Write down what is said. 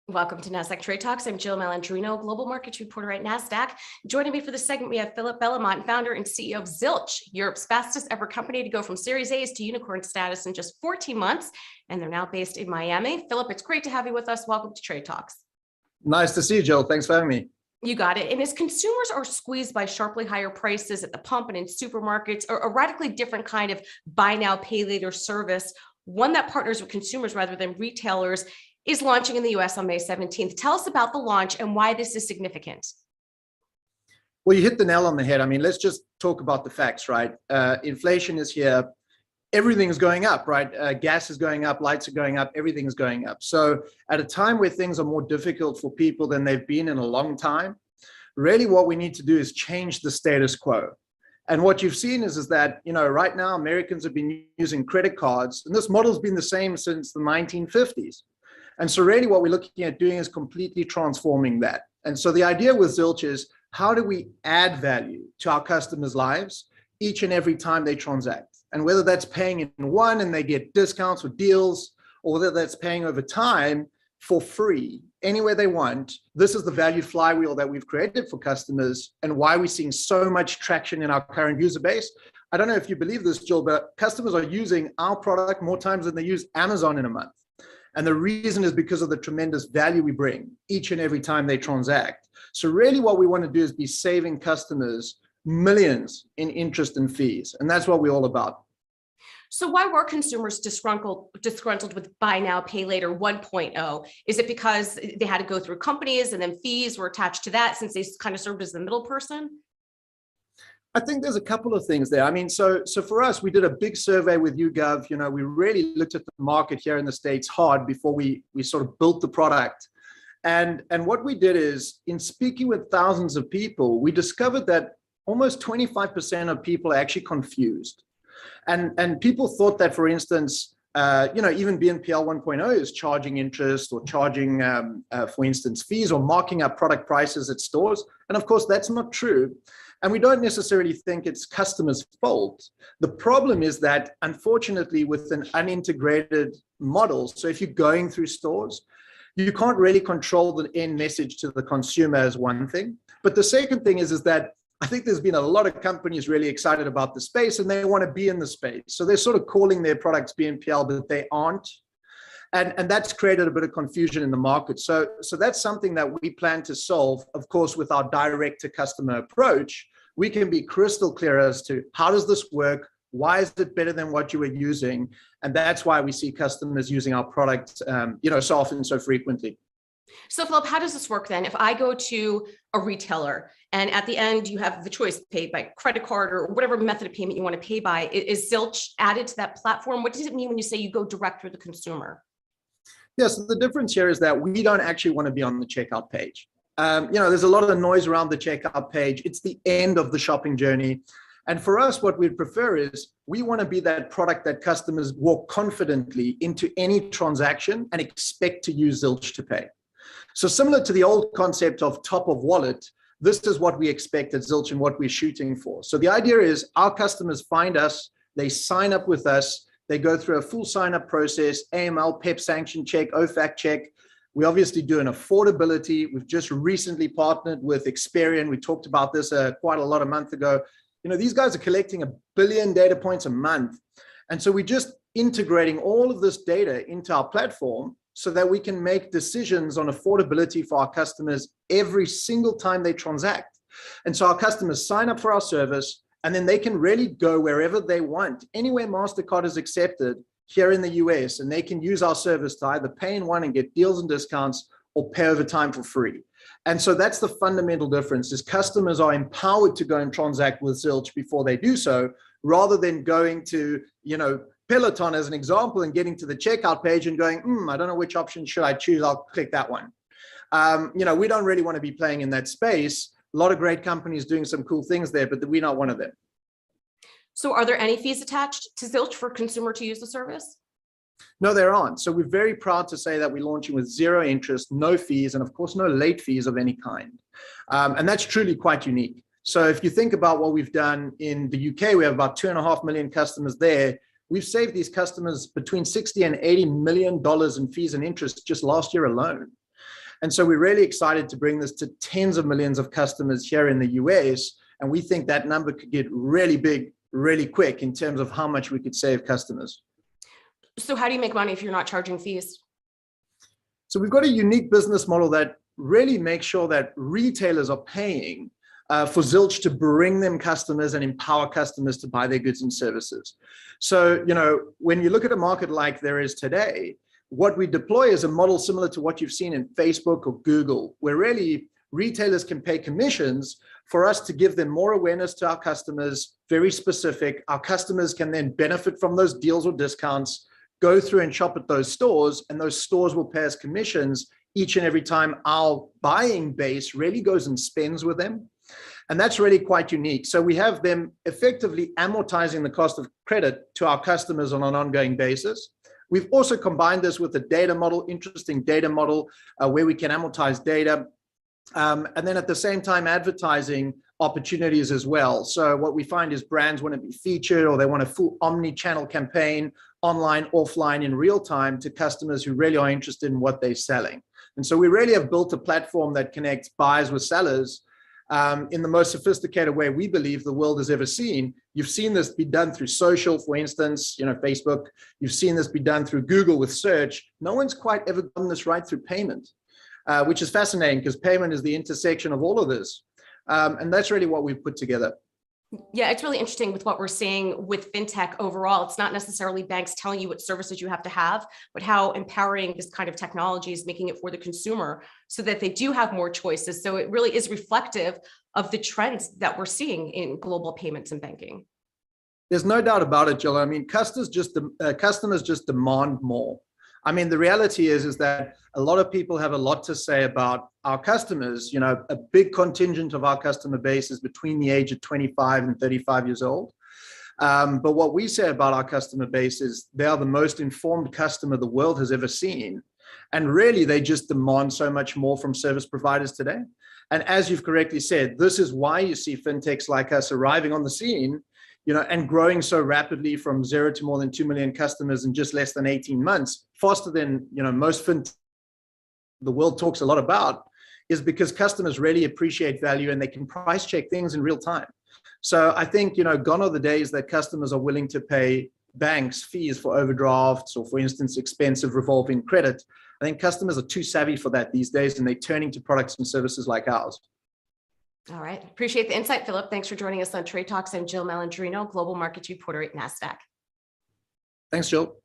Welcome to Nasdaq Trade Talks. I'm Jill Malandrino, Global Markets Reporter at Nasdaq. Joining me for this segment, we have Philip Belamant, founder and CEO of Zilch, Europe's fastest ever company to go from Series A's to unicorn status in just 14 months. And they're now based in Miami. Philip, it's great to have you with us. Welcome to Trade Talks. Nice to see you, Jill. Thanks for having me. You got it. And as consumers are squeezed by sharply higher prices at the pump and in supermarkets, or a radically different kind of buy now, pay later service, one that partners with consumers rather than retailers, is launching in the US on May 17th. Tell us about the launch and why this is significant. Well, you hit the nail on the head. I mean, let's just talk about the facts, right? Inflation is here. Everything is going up, right? Gas is going up, lights are going up, everything is going up. So at a time where things are more difficult for people than they've been in a long time, really what we need to do is change the status quo. And what you've seen is that, right now Americans have been using credit cards, and this model's been the same since the 1950s. And so really what we're looking at doing is completely transforming that. And so the idea with Zilch is, how do we add value to our customers' lives each and every time they transact? And whether that's paying in one and they get discounts or deals, or whether that's paying over time for free, anywhere they want, this is the value flywheel that we've created for customers and why we're seeing so much traction in our current user base. I don't know if you believe this, Jill, but customers are using our product more times than they use Amazon in a month. And the reason is because of the tremendous value we bring each and every time they transact. So really what we want to do is be saving customers millions in interest and fees. And that's what we're all about. So why were consumers disgruntled with buy now, pay later 1.0? Is it because they had to go through companies and then fees were attached to that since they kind of served as the middle person? I think there's a couple of things there. I mean, so for us, we did a big survey with YouGov. We really looked at the market here in the States hard before we sort of built the product. And what we did is, in speaking with thousands of people, we discovered that almost 25% of people are actually confused. And people thought that, for instance, even BNPL 1.0 is charging interest or charging, for instance, fees or marking up product prices at stores. And of course, that's not true. And we don't necessarily think it's customers' fault. The problem is that, unfortunately, with an unintegrated model, so if you're going through stores, you can't really control the end message to the consumer as one thing. But the second thing is that I think there's been a lot of companies really excited about the space and they want to be in the space. So they're sort of calling their products BNPL, but they aren't. And that's created a bit of confusion in the market. So that's something that we plan to solve. Of course, with our direct to customer approach, we can be crystal clear as to how does this work? Why is it better than what you were using? And that's why we see customers using our product, so often, so frequently. So Philip, how does this work then? If I go to a retailer and at the end you have the choice to pay by credit card or whatever method of payment you want to pay by, is Zilch added to that platform? What does it mean when you say you go direct to the consumer? Yeah, so the difference here is that we don't actually want to be on the checkout page. There's a lot of noise around the checkout page. It's the end of the shopping journey. And for us, what we'd prefer is we want to be that product that customers walk confidently into any transaction and expect to use Zilch to pay. So similar to the old concept of top of wallet, this is what we expect at Zilch and what we're shooting for. So the idea is our customers find us, they sign up with us, they go through a full sign-up process, AML, PEP sanction check, OFAC check. We obviously do an affordability. We've just recently partnered with Experian. We talked about this quite a lot a month ago. These guys are collecting 1 billion data points a month. And so we're just integrating all of this data into our platform so that we can make decisions on affordability for our customers every single time they transact. And so our customers sign up for our service, and then they can really go wherever they want, anywhere MasterCard is accepted here in the US, and they can use our service to either pay in one and get deals and discounts or pay over time for free. And so that's the fundamental difference, is customers are empowered to go and transact with Zilch before they do so, rather than going to, Peloton as an example and getting to the checkout page and going, I don't know which option should I choose, I'll click that one. We don't really want to be playing in that space. A lot of great companies doing some cool things there, but we're not one of them. So are there any fees attached to Zilch for consumer to use the service? No, there aren't. So we're very proud to say that we're launching with zero interest, no fees, and of course, no late fees of any kind. And that's truly quite unique. So if you think about what we've done in the UK, we have about 2.5 million customers there. We've saved these customers between $60 and $80 million in fees and interest just last year alone. And so we're really excited to bring this to tens of millions of customers here in the US. And we think that number could get really big, really quick in terms of how much we could save customers. So how do you make money if you're not charging fees? So we've got a unique business model that really makes sure that retailers are paying for Zilch to bring them customers and empower customers to buy their goods and services. So, when you look at a market like there is today, what we deploy is a model similar to what you've seen in Facebook or Google, where really retailers can pay commissions for us to give them more awareness to our customers, very specific. Our customers can then benefit from those deals or discounts, go through and shop at those stores, and those stores will pay us commissions each and every time our buying base really goes and spends with them. And that's really quite unique. So we have them effectively amortizing the cost of credit to our customers on an ongoing basis. We've also combined this with a data model, interesting data model, where we can amortize data. And then at the same time, advertising opportunities as well. So what we find is brands want to be featured, or they want a full omni-channel campaign, online, offline, in real time, to customers who really are interested in what they're selling. And so we really have built a platform that connects buyers with sellers in the most sophisticated way we believe the world has ever seen. You've seen this be done through social, for instance, Facebook. You've seen this be done through Google with search. No one's quite ever done this right through payment, which is fascinating because payment is the intersection of all of this. And that's really what we've put together. Yeah, it's really interesting with what we're seeing with fintech overall. It's not necessarily banks telling you what services you have to have, but how empowering this kind of technology is making it for the consumer so that they do have more choices. So it really is reflective of the trends that we're seeing in global payments and banking. There's no doubt about it, Jill. I mean, customers just demand more. I mean, the reality is that a lot of people have a lot to say about our customers. A big contingent of our customer base is between the age of 25 and 35 years old. But what we say about our customer base is they are the most informed customer the world has ever seen. And really, they just demand so much more from service providers today. And as you've correctly said, this is why you see fintechs like us arriving on the scene, and growing so rapidly from 0 to more than 2 million customers in just less than 18 months, faster than most fintech the world talks a lot about, is because customers really appreciate value and they can price check things in real time. So I think, gone are the days that customers are willing to pay banks fees for overdrafts or, for instance, expensive revolving credit. I think customers are too savvy for that these days, and they're turning to products and services like ours. All right. Appreciate the insight, Philip. Thanks for joining us on Trade Talks. I'm Jill Malandrino, Global Markets Reporter at Nasdaq. Thanks, Jill.